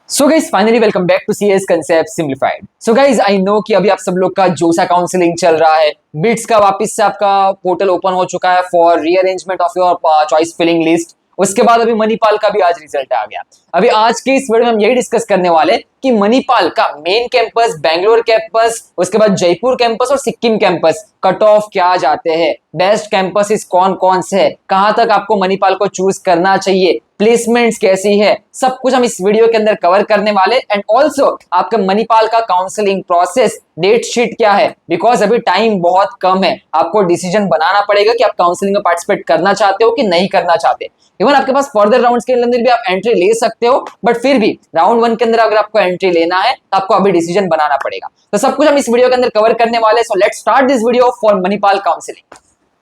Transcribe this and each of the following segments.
So guys finally welcome back to CS concept simplified. So guys I know कि अभी आप सब लोग का जोसा काउंसलिंग चल रहा है, बिट्स का वापस से आपका पोर्टल ओपन हो चुका है for rearrangement of your choice filling list. उसके बाद अभी मणिपाल का भी आज रिजल्ट आ गया। अभी आज के इस वीडियो में हम यही डिस्कस करने वाले कि मणिपाल का मेन कैंपस, बैंगलोर कैंपस, उसके बाद जयपुर कैंपस और सिक्किम कैंपस कट ऑफ क्या जाते हैं, बेस्ट कैंपस कौन कौन से है, कहां तक आपको मणिपाल को चूज करना चाहिए, प्लेसमेंट्स कैसी है, सब कुछ हम इस वीडियो के अंदर कवर करने वाले। एंड ऑल्सो आपका मणिपाल का काउंसलिंग प्रोसेस, डेट शीट क्या है, बिकॉज अभी टाइम बहुत कम है, आपको डिसीजन बनाना पड़ेगा कि आप काउंसलिंग में पार्टिसिपेट करना चाहते हो कि नहीं करना चाहते। इवन आपके पास फर्दर राउंड्स के अंदर भी आप एंट्री ले सकते हो, बट फिर भी राउंड 1 के अंदर अगर आपको एंट्री लेना है तो आपको अभी डिसीजन बनाना पड़ेगा। तो सब कुछ हम इस वीडियो के अंदर कवर करने वाले। So let's start this video for Manipal counselling.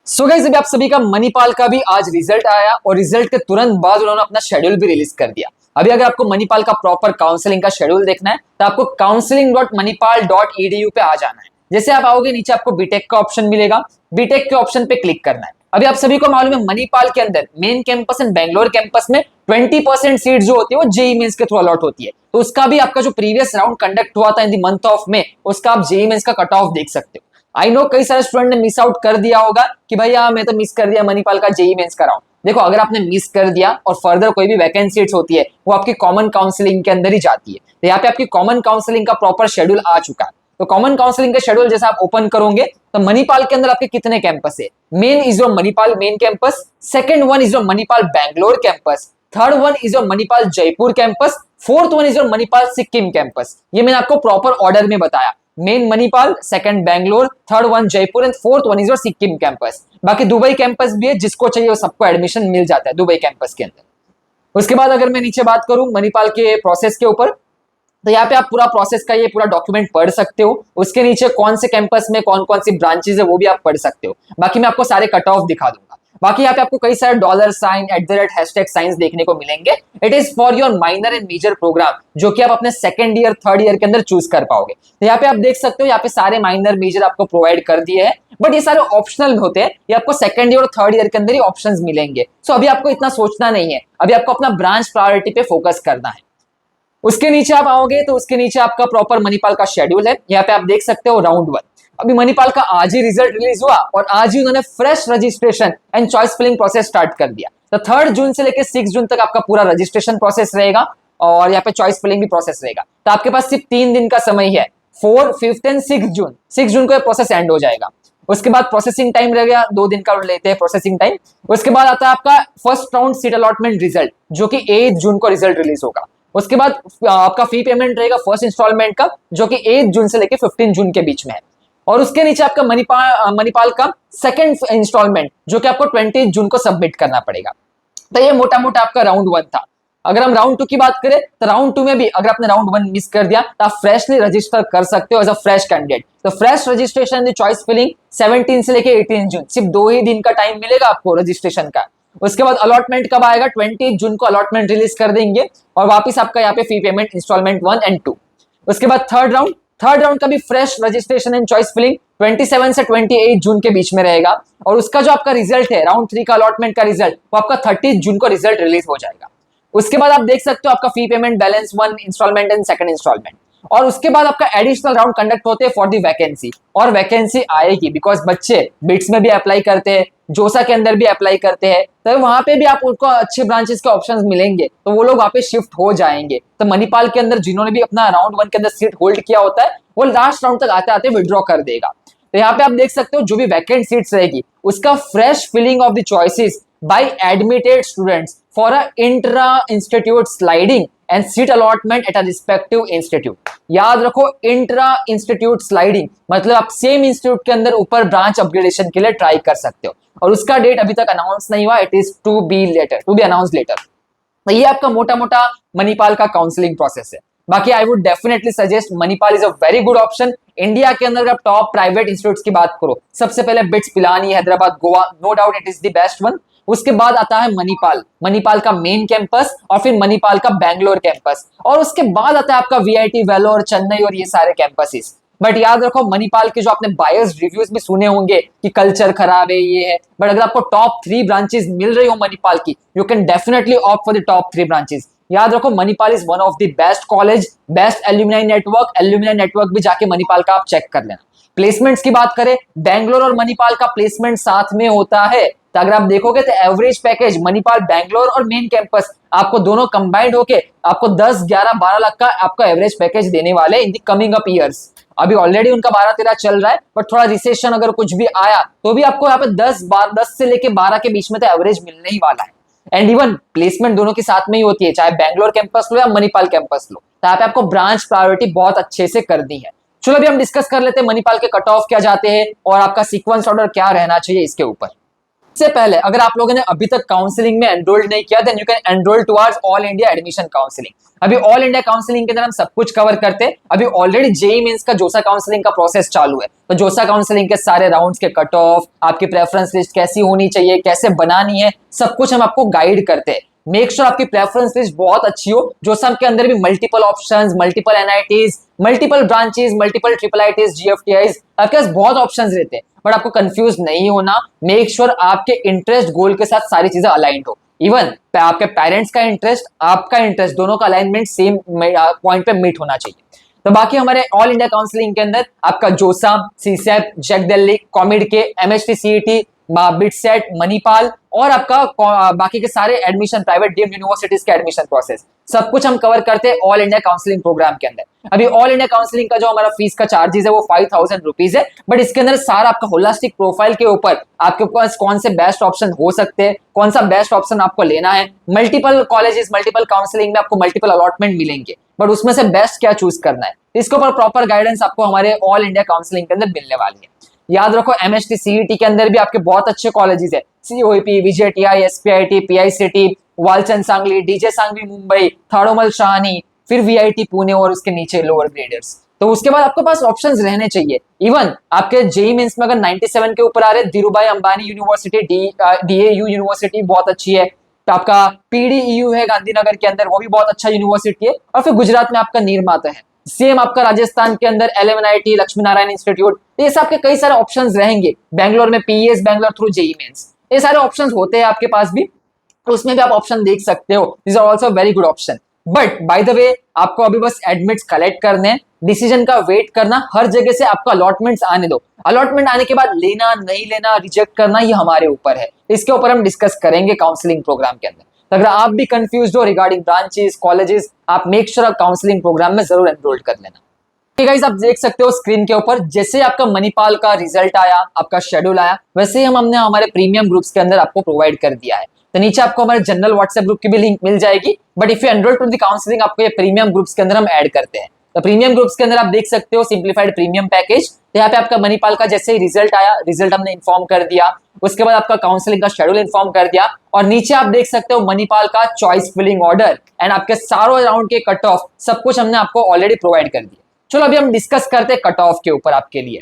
So guys अभी आप सभी का मणिपाल का भी आज रिजल्ट आया और रिजल्ट के तुरंत बाद उन्होंने अपना शेड्यूल भी रिलीज कर दिया। अभी अगर आपको मणिपाल का प्रॉपर काउंसलिंग का शेड्यूल देखना है तो आपको counseling.manipal.edu पे आ जाना है। जैसे आप आओगे नीचे आपको बीटेक का ऑप्शन मिलेगा, बीटेक के ऑप्शन पे क्लिक करना है। अभी आप सभी को मालूम है मणिपाल के अंदर main campus and Bangalore campus में 20% सीट जो होती है वो जेईई मेंस के थ्रू अलॉट होती है। तो उसका भी आपका जो प्रीवियस राउंड कंडक्ट हुआ था इन द मंथ ऑफ में, उसका आप जेईई मेंस का कट ऑफ देख सकते हो। आई नो कई सारे स्टूडेंट ने मिस आउट कर दिया होगा कि भैया मैं तो मिस कर दिया मणिपाल का जेईई मेंस का राउंड। देखो अगर आपने मिस कर दिया और फर्दर कोई भी वैकेंसीज होती है वो आपकी कॉमन काउंसलिंग के अंदर ही जाती है। तो यहाँ पे आपकी कॉमन काउंसलिंग का प्रॉपर शेड्यूल आ चुका है। तो कॉमन काउंसलिंग का शेड्यूल जैसे आप ओपन करोगे तो मणिपाल के अंदर आपके कितने कैंपस है, main is your Manipal main campus, second one is your Manipal Bangalore campus, third one is your Manipal Jaipur campus, fourth one is your Manipal Sikkim campus. ये मैंने आपको प्रॉपर ऑर्डर में बताया, main Manipal, second Bangalore, third one Jaipur and fourth one is your Sikkim campus. बाकी Dubai campus भी है, जिसको चाहिए वो सबको एडमिशन मिल जाता है दुबई कैंपस के अंदर। उसके बाद अगर मैं नीचे बात करूं मणिपाल के प्रोसेस के ऊपर, तो यहाँ पे आप पूरा प्रोसेस का ये पूरा डॉक्यूमेंट पढ़ सकते हो। उसके नीचे कौन से कैंपस में कौन कौन सी ब्रांचेस है वो भी आप पढ़ सकते हो। बाकी मैं आपको सारे कट ऑफ दिखा दूंगा। बाकी यहाँ पे आपको कई सारे डॉलर साइन, @ साइंस देखने को मिलेंगे। It is for your minor and major program, जो कि आप अपने सेकंड ईयर थर्ड ईयर के अंदर चूज कर पाओगे। तो यहाँ पे आप देख सकते हो, यहाँ पे सारे माइनर मेजर आपको प्रोवाइड कर दिए हैं, बट ये सारे ऑप्शनल होते हैं। ये आपको सेकंड ईयर और थर्ड ईयर के अंदर ही ऑप्शंस मिलेंगे। सो अभी आपको इतना सोचना नहीं है, अभी आपको अपना ब्रांच प्रायोरिटी पे फोकस करना है। उसके नीचे आप आओगे तो उसके नीचे आपका प्रॉपर मणिपाल का शेड्यूल है। यहाँ पे आप देख सकते हो राउंड 1। अभी मणिपाल का आज ही रिजल्ट रिलीज हुआ और आज ही उन्होंने fresh registration and choice filling process start कर दिया। तो 3 जून से लेकर 6 जून तक आपका पूरा रजिस्ट्रेशन प्रोसेस रहेगा और यहाँ पे चॉइस फिलिंग भी प्रोसेस रहेगा। तो आपके पास सिर्फ 3 दिन का समय है, 4, 5 एंड 6 जून। 6 जून को ये प्रोसेस एंड हो जाएगा। उसके बाद प्रोसेसिंग टाइम रहेगा, 2 दिन का लेते हैं प्रोसेसिंग टाइम। उसके बाद आता है आपका first round seat allotment result, जो कि 8 जून को रिजल्ट रिलीज होगा। उसके बाद आपका फी पेमेंट रहेगा फर्स्ट इंस्टॉलमेंट का, जो कि 8 जून से लेकर 15 जून के बीच में है। और उसके नीचे आपका मणिपाल का सेकंड इंस्टॉलमेंट, जो कि आपको 20 जून को सबमिट करना पड़ेगा। तो ये मोटा मोटा आपका राउंड 1 था। अगर हम राउंड 2 की बात करें तो राउंड 2 में भी अगर आपने राउंड 1 मिस कर दिया तो आप फ्रेशली रजिस्टर कर सकते हो एज अ फ्रेश कैंडिडेट। तो फ्रेश रजिस्ट्रेशन चॉइस फिलिंग 17 से लेकर 18 जून, सिर्फ 2 ही दिन का टाइम मिलेगा आपको रजिस्ट्रेशन का। उसके बाद अलॉटमेंट कब आएगा, 20 जून को अलॉटमेंट रिलीज कर देंगे और वापस आपका यहाँ पे फी पेमेंट इंस्टॉलमेंट 1 एंड 2। उसके बाद थर्ड राउंड का भी fresh registration and choice filling 27 से 28 जून के बीच में रहेगा। और उसका जो आपका रिजल्ट है राउंड 3 का अलॉटमेंट का रिजल्ट, वो आपका 30 जून को रिजल्ट रिलीज हो जाएगा। उसके बाद आप देख सकते हो आपका fee payment balance 1 installment and second installment. और उसके बाद आपका एडिशनल राउंड कंडक्ट होते हैं फॉर दी वैकेंसी। और वैकेंसी आएगी बिकॉज बच्चे बिट्स में भी अप्लाई करते हैं, जोसा के अंदर भी अप्लाई करते हैं, तो वहां पे भी आप उनको अच्छे ब्रांचेस के ऑप्शंस मिलेंगे, तो वो लोग वहां पे शिफ्ट हो जाएंगे। तो मणिपाल के अंदर जिन्होंने भी अपना राउंड 1 के अंदर सीट होल्ड किया होता है वो लास्ट राउंड तक आते आते विड्रॉ कर देगा। तो यहाँ पे आप देख सकते हो जो भी वैकेंट सीट्स रहेगी उसका fresh filling of the choices by admitted students for a intra institute sliding and seat allotment at a respective institute. याद रखो, इंट्रा इंस्टीट्यूट स्लाइडिंग मतलब आप सेम इंस्टीट्यूट के अंदर ऊपर ब्रांच अपग्रेडेशन के लिए ट्राई कर सकते हो और उसका डेट अभी तक अनाउंस नहीं हुआ। It is to be announce later. तो ये आपका मोटा मोटा मणिपाल का काउंसलिंग प्रोसेस है। बाकी I would definitely suggest Manipal is a very good option. India के अंदर आप टॉप प्राइवेट इंस्टीट्यूट्स की बात करो, सबसे पहले BITS Pilani, Hyderabad, Goa, no doubt it is the best one. उसके बाद आता है मणिपाल का मेन कैंपस और फिर मणिपाल का बैंगलोर कैंपस और उसके बाद आता है आपका वीआईटी, वेलोर, चेन्नई और ये सारे कैंपसेस। बट याद रखो मणिपाल के जो आपने बायस रिव्यूज भी सुने होंगे कि कल्चर खराब है ये है, बट अगर आपको टॉप 3 ब्रांचेस मिल रही हो मणिपाल की, you can definitely opt for the top 3 branches. याद रखो Manipal is one of the best college, best alumni network भी जाके मणिपाल का आप चेक कर लेना। प्लेसमेंट्स की बात करें, बैंगलोर और मणिपाल का प्लेसमेंट साथ में होता है, तो अगर आप देखोगे तो एवरेज पैकेज मणिपाल बैंगलोर और मेन कैंपस आपको दोनों कंबाइंड होके आपको 10, 11, 12 लाख का आपका एवरेज पैकेज देने वाले in the coming up years. अभी ऑलरेडी उनका 12-13 चल रहा है, बट थोड़ा रिसेशन अगर कुछ भी आया तो भी आपको यहाँ पे 10 से लेके 12 के बीच में तो एवरेज मिलने ही वाला है। एंड इवन प्लेसमेंट दोनों के साथ में ही होती है, चाहे बैंगलोर कैंपस लो या मणिपाल कैंपस लो, तो यहाँ पे आपको ब्रांच प्रायोरिटी बहुत अच्छे से कर दी है। चलो अभी हम डिस्कस कर लेते हैं मणिपाल के कट ऑफ क्या जाते हैं और आपका सीक्वेंस ऑर्डर क्या रहना चाहिए इसके ऊपर। इससे पहले अगर आप लोगों ने अभी तक काउंसलिंग में एनरोल्ड नहीं किया, then you can enrol towards all India admission counselling. अभी ऑल इंडिया काउंसलिंग के अंदर हम सब कुछ कवर करते हैं। अभी ऑलरेडी जेईई मेंस का जोसा काउंसलिंग का प्रोसेस चालू है, तो जोसा काउंसलिंग के सारे राउंड्स के कट ऑफ, आपकी प्रेफरेंस लिस्ट कैसी होनी चाहिए, कैसे बनानी है, सब कुछ हम आपको गाइड करते हैं। मेक श्योर आपकी प्रेफरेंस लिस्ट बहुत अच्छी हो, जोसा के अंदर भी multiple options, multiple NITs, multiple branches, multiple triple ITs, GFTIs, आपके पास बहुत ऑप्शंस रहते हैं, बट आपको कंफ्यूज नहीं होना। मेक श्योर आपके इंटरेस्ट गोल के साथ सारी चीजें अलाइंड हो। इवन आपके पेरेंट्स का इंटरेस्ट, आपका इंटरेस्ट, दोनों का अलाइनमेंट सेम पॉइंट पे मीट होना चाहिए। तो बाकी हमारे ऑल इंडिया काउंसलिंग के अंदर आपका जोसा, सीसैट, जेक दिल्ली, कॉमिड के, एमएचटी सीईटी, बिटसेट, मणिपाल और आपका बाकी के सारे एडमिशन, प्राइवेट डीम्ड यूनिवर्सिटीज के एडमिशन प्रोसेस, सब कुछ हम कवर करते हैं ऑल इंडिया काउंसलिंग प्रोग्राम के अंदर। अभी ऑल इंडिया काउंसलिंग का जो हमारा फीस का चार्जेस है वो 5000 रुपीज है, बट इसके अंदर सारा आपका होलिस्टिक प्रोफाइल के ऊपर आपके पास कौन से बेस्ट ऑप्शन हो सकते हैं, कौन सा बेस्ट ऑप्शन आपको लेना है, मल्टीपल कॉलेजेस, मल्टीपल काउंसलिंग में आपको मल्टीपल अलॉटमेंट मिलेंगे, बट उसमें से बेस्ट क्या चूज करना है, इसके ऊपर प्रॉपर गाइडेंस आपको हमारे ऑल इंडिया काउंसलिंग के अंदर मिलने वाली है। याद रखो एमएचटी सीईटी के अंदर भी आपके बहुत अच्छे कॉलेजेस है, COEP, VJTI, SPIT, PICT, Walchand Sangli, DJ Sanghvi Mumbai, Thadomal Shahani, फिर वीआईटी पुणे और उसके नीचे लोअर ग्रेडर्स। तो उसके बाद आपके पास ऑप्शंस रहने चाहिए। इवन आपके जेईई मेंस में अगर 97 के ऊपर आ रहे, Dhirubhai Ambani university, DAU university बहुत अच्छी है, तो आपका पीडीईयू है गांधीनगर के अंदर, वो भी बहुत अच्छा यूनिवर्सिटी है, और फिर गुजरात में आपका निर्माता है, सेम आपका राजस्थान के अंदर एलएमएनआईटी, लक्ष्मी नारायण इंस्टीट्यूट, ये सब के कई सारे ऑप्शंस रहेंगे। बैंगलोर में पीईएस बैंगलोर थ्रू जेईई मेंस, ये सारे ऑप्शंस होते हैं आपके पास भी, तो उसमें भी आप ऑप्शन देख सकते हो। This are also very good option. But by the way आपको अभी बस एडमिट्स कलेक्ट करने, डिसीजन का वेट करना, हर जगह से आपका अलॉटमेंट्स आने दो। अलॉटमेंट आने के बाद लेना नहीं लेना, रिजेक्ट करना, ये हमारे ऊपर है, इसके ऊपर हम डिस्कस करेंगे काउंसलिंग प्रोग्राम के अंदर। तो अगर आप भी कंफ्यूज हो रिगार्डिंग ब्रांचेस, कॉलेजेस, आप मेक श्योर आप काउंसलिंग प्रोग्राम में जरूर एनरोल कर लेना। गाइस आप देख सकते हो स्क्रीन के ऊपर, जैसे आपका मणिपाल का रिजल्ट आया, आपका शेड्यूल आया, वैसे ही हमने हमारे प्रीमियम ग्रुप्स के अंदर आपको प्रोवाइड कर दिया है। तो नीचे आपको हमारे जनरल व्हाट्सएप ग्रुप की भी लिंक मिल जाएगी, but if you enrol to the counselling आपको ये प्रीमियम ग्रुप्स के अंदर हम ऐड करते हैं। तो प्रीमियम ग्रुप्स के अंदर आप देख सकते हो सिंप्लीफाइड प्रीमियम पैकेज, तो यहाँ पे आपका मणिपाल का जैसे ही रिजल्ट आया, रिजल्ट हमने इन्फॉर्म कर दिया, उसके बाद आपका काउंसलिंग का शेड्यूल इन्फॉर्म कर दिया, और नीचे आप देख सकते हो मणिपाल का चॉइस फिलिंग ऑर्डर एंड आपके सारों राउंड के कट ऑफ, सब कुछ हमने आपको ऑलरेडी प्रोवाइड कर दिया। चलो अभी हम डिस्कस करते हैं कट ऑफ के ऊपर आपके लिए।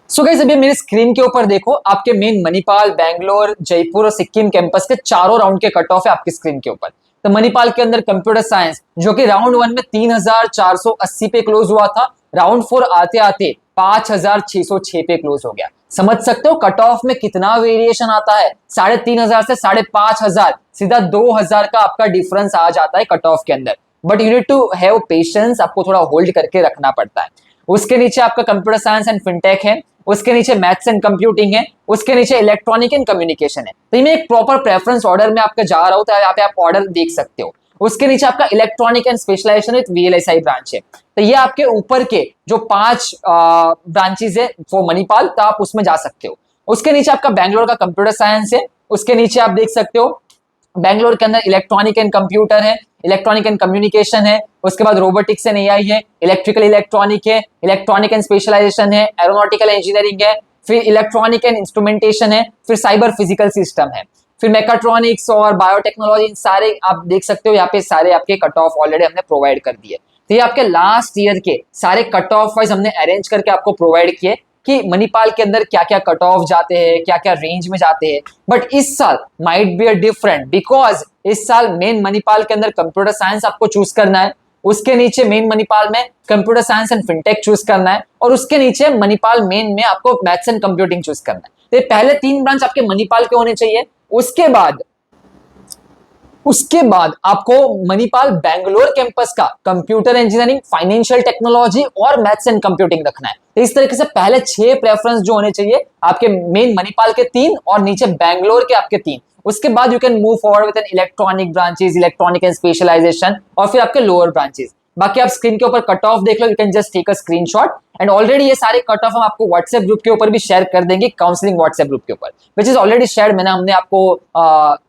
सो गाइस अभी मेरी स्क्रीन के ऊपर देखो, आपके मेन मणिपाल, बैंगलोर, जयपुर और सिक्किम कैंपस के चारों राउंड के कट ऑफ है आपकी स्क्रीन के ऊपर। तो मणिपाल के अंदर कंप्यूटर साइंस जो कि राउंड 1 में 3480 पे क्लोज हुआ था, राउंड 4 आते आते 5606 पे क्लोज हो गया। समझ सकते हो कट ऑफ में कितना वेरिएशन आता है, 3500 से 5500, सीधा 2000 का आपका डिफरेंस आ जाता है कट ऑफ के अंदर। But you need to have patience, आपको थोड़ा होल्ड करके रखना पड़ता है। उसके नीचे आपका कंप्यूटर साइंस एंड फिनटेक है, उसके नीचे मैथ्स एंड कंप्यूटिंग है, उसके नीचे इलेक्ट्रॉनिक एंड कम्युनिकेशन है। तो मैं एक प्रॉपर प्रेफरेंस ऑर्डर में आपका जा रहा हूं, तो यहाँ पे आप ऑर्डर देख सकते हो। उसके नीचे आपका electronic and specialisation with VLSI branch है। तो ये आपके ऊपर के जो 5 ब्रांचेस है फॉर मणिपाल, तो आप उसमें जा सकते हो। उसके नीचे आपका बैंगलोर का कंप्यूटर साइंस है, उसके नीचे आप देख सकते हो बैंगलोर के अंदर इलेक्ट्रॉनिक एंड कंप्यूटर है, इलेक्ट्रॉनिक एंड कम्युनिकेशन है, उसके बाद रोबोटिक्स एंड एआई है, इलेक्ट्रिकल इलेक्ट्रॉनिक है, इलेक्ट्रॉनिक एंड स्पेशलाइजेशन है, एरोनॉटिकल इंजीनियरिंग है, फिर इलेक्ट्रॉनिक एंड इंस्ट्रूमेंटेशन है, फिर साइबर फिजिकल सिस्टम है, फिर मैकाट्रॉनिक्स और बायोटेक्नोलॉजी, सारे आप देख सकते हो। यहाँ पे सारे आपके कट ऑफ ऑलरेडी हमने प्रोवाइड कर दिए। तो ये आपके लास्ट ईयर के सारे कट ऑफ वाइज हमने अरेंज करके आपको प्रोवाइड किए कि मणिपाल के अंदर क्या क्या कट ऑफ जाते हैं, क्या क्या रेंज में जाते हैं। बट इस साल might be a different, because इस साल मेन मणिपाल के अंदर कंप्यूटर साइंस आपको चूज करना है, उसके नीचे मेन मणिपाल में computer science and fintech choose करना है, और उसके नीचे मणिपाल मेन में आपको मैथ्स एंड कंप्यूटिंग चूज करना है। तो पहले 3 ब्रांच आपके मणिपाल के होने चाहिए। उसके बाद उसके बाद आपको मणिपाल बैंगलोर कैंपस का कंप्यूटर इंजीनियरिंग, फाइनेंशियल टेक्नोलॉजी और मैथ्स एंड कंप्यूटिंग रखना है। तो इस तरीके से पहले 6 प्रेफरेंस जो होने चाहिए आपके मेन मणिपाल के 3 और नीचे बैंगलोर के आपके 3। उसके बाद you can move forward with an electronic branches, electronic and specialisation और फिर आपके लोअर ब्रांचेस। बाकी आप स्क्रीन के ऊपर कट ऑफ देख लो, you can just take a screenshot and already ये सारे कट ऑफ हम आपको व्हाट्सएप ग्रुप के ऊपर भी शेयर कर देंगे, काउंसलिंग व्हाट्सएप ग्रुप के ऊपर, विच इज ऑलरेडी शेयर। हमने आपको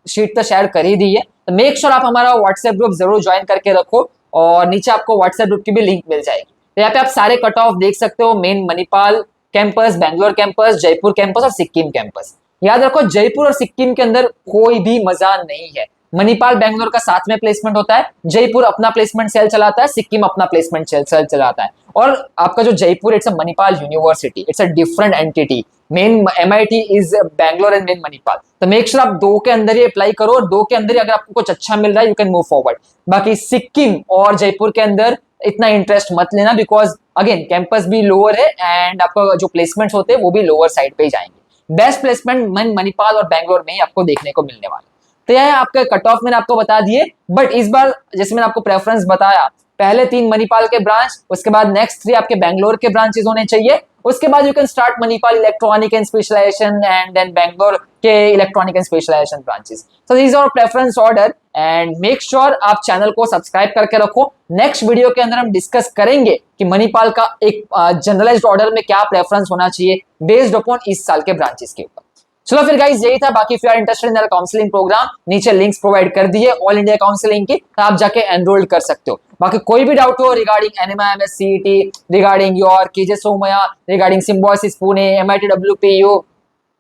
शीट तो शेयर कर ही दी है। तो मेक श्योर आप हमारा व्हाट्सएप ग्रुप जरूर ज्वाइन करके रखो और नीचे आपको व्हाट्सएप ग्रुप की भी लिंक मिल जाएगी। तो यहाँ पे आप सारे कट ऑफ देख सकते हो, main Manipal campus, Bangalore campus, Jaipur campus और सिक्किम कैंपस। याद रखो जयपुर और सिक्किम के अंदर कोई भी मजा नहीं है। मणिपाल बैंगलोर का साथ में प्लेसमेंट होता है, जयपुर अपना प्लेसमेंट सेल चलाता है, सिक्किम अपना प्लेसमेंट सेल चलाता है। और आपका जो Jaipur, it's a Manipal university, it's a different entity. Main MIT is Bangalore and main Manipal. तो मेक श्योर आप 2 के अंदर ही अप्लाई करो और 2 के अंदर ही अगर आपको कुछ अच्छा मिल रहा है यू कैन मूव फॉरवर्ड। बाकी सिक्किम और जयपुर के अंदर इतना इंटरेस्ट मत लेना, बिकॉज अगेन कैंपस भी लोअर है एंड आपका जो प्लेसमेंट्स होते हैं वो भी लोअर साइड पे ही जाएंगे। बेस्ट प्लेसमेंट मणिपाल और बैंगलोर में ही आपको देखने को मिलने वाला। तो यह आपका कट ऑफ मैंने आपको बता दिए, बट इस बार जैसे मैंने आपको प्रेफरेंस बताया, पहले 3 मणिपाल के ब्रांच, उसके बाद नेक्स्ट 3 आपके बैंगलोर के ब्रांचेस होने चाहिए। उसके बाद you can start Manipal electronic and specialisation and then Bangalore के electronic and specialisation branches. So this are preference order and make sure आप चैनल को सब्सक्राइब करके रखो। नेक्स्ट वीडियो के अंदर हम डिस्कस करेंगे कि मणिपाल का एक जनरलाइज्ड ऑर्डर में क्या प्रेफरेंस होना चाहिए बेस्ड अपॉन इस साल के ब्रांचेस के ऊपर। चलो फिर गाइस यही था। बाकी if you are interested in counselling programme, नीचे लिंक्स प्रोवाइड कर दिए ऑल इंडिया काउंसलिंग की, तो आप जाके एनरोल कर सकते हो। बाकी कोई भी डाउट हो regarding NMIMS CET, regarding your KJ Somaiya, regarding symbiosis Pune, MIT WPU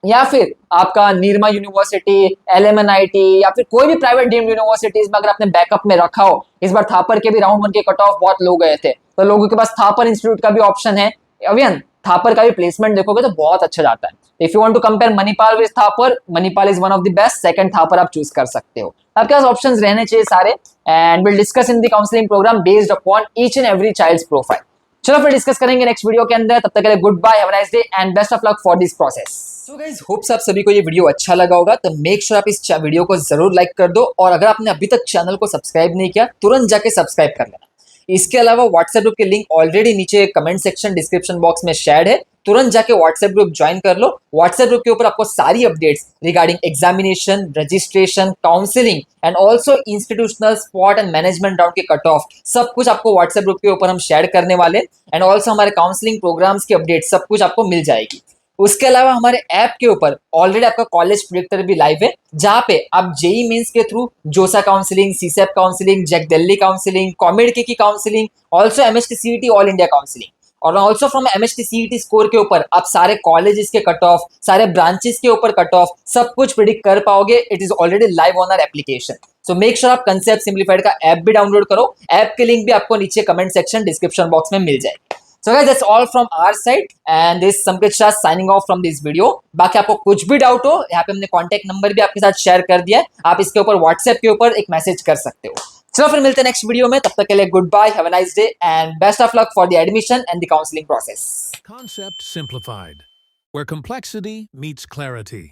या फिर आपका नीरमा यूनिवर्सिटी, LMNIT या फिर कोई भी प्राइवेट डीम्ड यूनिवर्सिटीज में अगर आपने बैकअप में रखा हो, इस बार थापर के भी राउंड 1 के कट ऑफ बहुत लो गए थे, तो लोगों के पास थापर इंस्टीट्यूट का भी ऑप्शन है। अवियन थापर का भी प्लेसमेंट देखोगे तो बहुत अच्छा जाता है। If you want to compare Manipal with Thapar, Manipal is one of the best, second Thapar आप चूज कर सकते हो। आपके पास ऑप्शंस रहने चाहिए सारे and will discuss in the counselling programme based upon each and every child's profile. चलो फिर डिस्कस करेंगे नेक्स्ट वीडियो के अंदर। तब तक के लिए goodbye, have a nice day and best of luck for this process. So guys hopes आप सभी को ये वीडियो अच्छा लगा होगा, तो मेक श्योर आप इस वीडियो को जरूर लाइक कर दो और अगर आपने अभी तक चैनल को सब्सक्राइब नहीं किया तुरंत जाके सब्सक्राइब कर लेना। इसके अलावा व्हाट्सएप ग्रुप के लिंक ऑलरेडी नीचे कमेंट सेक्शन डिस्क्रिप्शन बॉक्स में शेयर है, तुरंत जाके व्हाट्सएप ग्रुप ज्वाइन कर लो। व्हाट्सएप ग्रुप के ऊपर आपको सारी updates regarding examination, registration, counselling and also institutional spot and management round के कट ऑफ सब कुछ आपको व्हाट्सएप ग्रुप के ऊपर हम शेयर करने वाले एंड ऑल्सो हमारे काउंसलिंग प्रोग्राम्स की अपडेट सब कुछ आपको मिल जाएगी। उसके अलावा हमारे ऐप के ऊपर ऑलरेडी आपका कॉलेज प्रेडिक्टर भी लाइव है, जहां पे आप जेई मेंस के थ्रू जोसा काउंसलिंग, सीसेप counselling, JAC Delhi counselling, COMEDK की counselling, also MHT CET all India counselling और also from MHT CET score के ऊपर आप सारे कॉलेजेस के कट ऑफ, सारे ब्रांचेस के ऊपर कट ऑफ सब कुछ प्रिडिक्ट कर पाओगे। It is already live on our application. So make sure आप कंसेप्ट सिंप्लीफाइड का ऐप भी डाउनलोड करो। ऐप के लिंक भी आपको नीचे कमेंट सेक्शन डिस्क्रिप्शन बॉक्स में मिल जाएगी। So guys, that's all from our side and this is Samkrit Shah signing off from this video। बाकी आपको कुछ भी डाउट हो, यहाँ पे हमने कॉन्टेक्ट नंबर भी आपके साथ शेयर कर दिया है, आप इसके ऊपर व्हाट्सएप के ऊपर एक मैसेज कर सकते हो। चलो फिर मिलते हैं नेक्स्ट वीडियो में, तब तक के लिए goodbye, have a nice day and best of luck for the admission and the counselling process. Concept simplified, where complexity meets clarity.